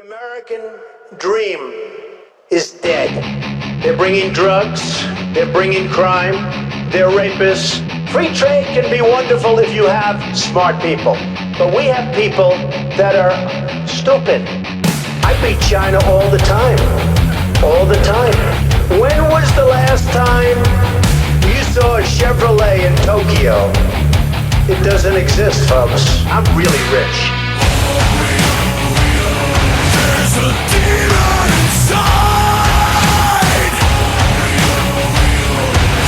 American dream is dead. They're bringing drugs, they're bringing crime, they're rapists. Free trade can be wonderful if you have smart people, but we have people that are stupid. I beat China all the time. When was the last time you saw a Chevrolet in Tokyo? It doesn't exist, folks. I'm really rich. There's a demon inside,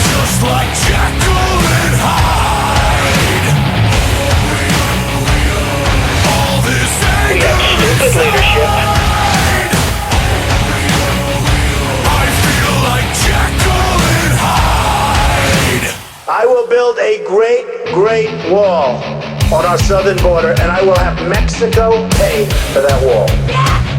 just like Jekyll and Hyde. All this anger Stupid leadership. I feel like Jekyll and Hyde. I will build a great wall on our southern border, and I will have Mexico pay for that wall.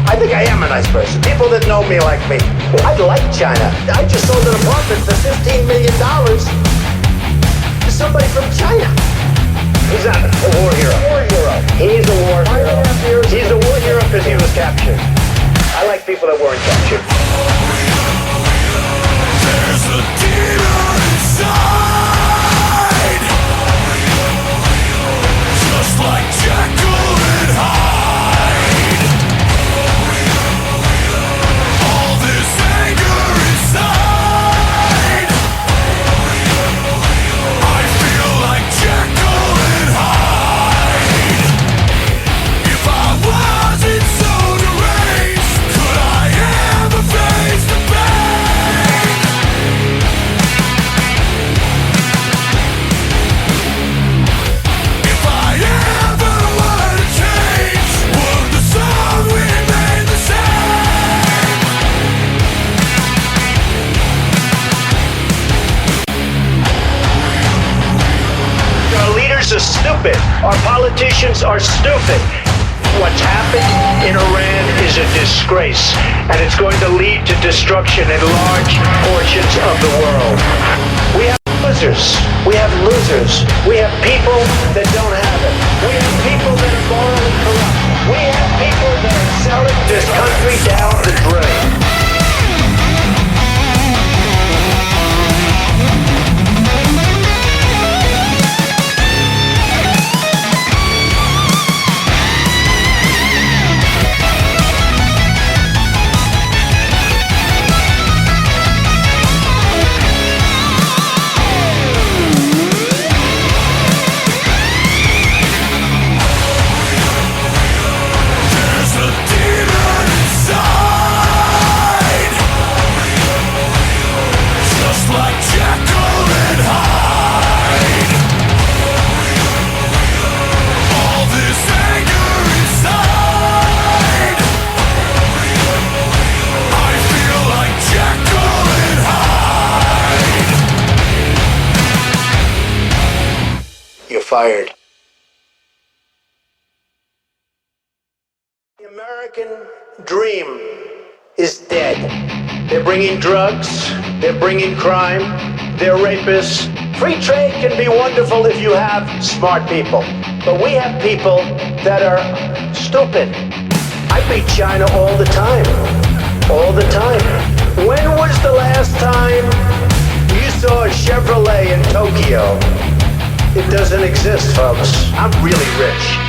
I think I am a nice person. People that know me like me. I like China. I just sold an apartment for $15 million to somebody from China. He's not a war hero. He's a war hero. He's a war hero because he was captured. I like people that weren't captured. There's a demon inside, just like Jekyll and Hyde. All this anger inside, I feel like Jekyll and Hyde. If I wasn't so deranged, could I ever face the pain? If I ever were to change, would the song remain the same? Our leaders are stupid. Our politicians are stupid. What's happened in Iran is a disgrace, and it's going to lead to destruction in large portions of the world. We have losers. We have people that don't have it. We have people that are morally corrupt. We have people that are selling this country down the drain. There's a demon inside, just like Jekyll and Hyde. All this anger inside, I feel like Jekyll and Hyde. You're fired. The American dream is dead. They're bringing drugs, they're bringing crime, they're rapists. Free trade can be wonderful if you have smart people, but we have people that are stupid. I beat China all the time. When was the last time you saw a Chevrolet in Tokyo? It doesn't exist, folks. I'm really rich.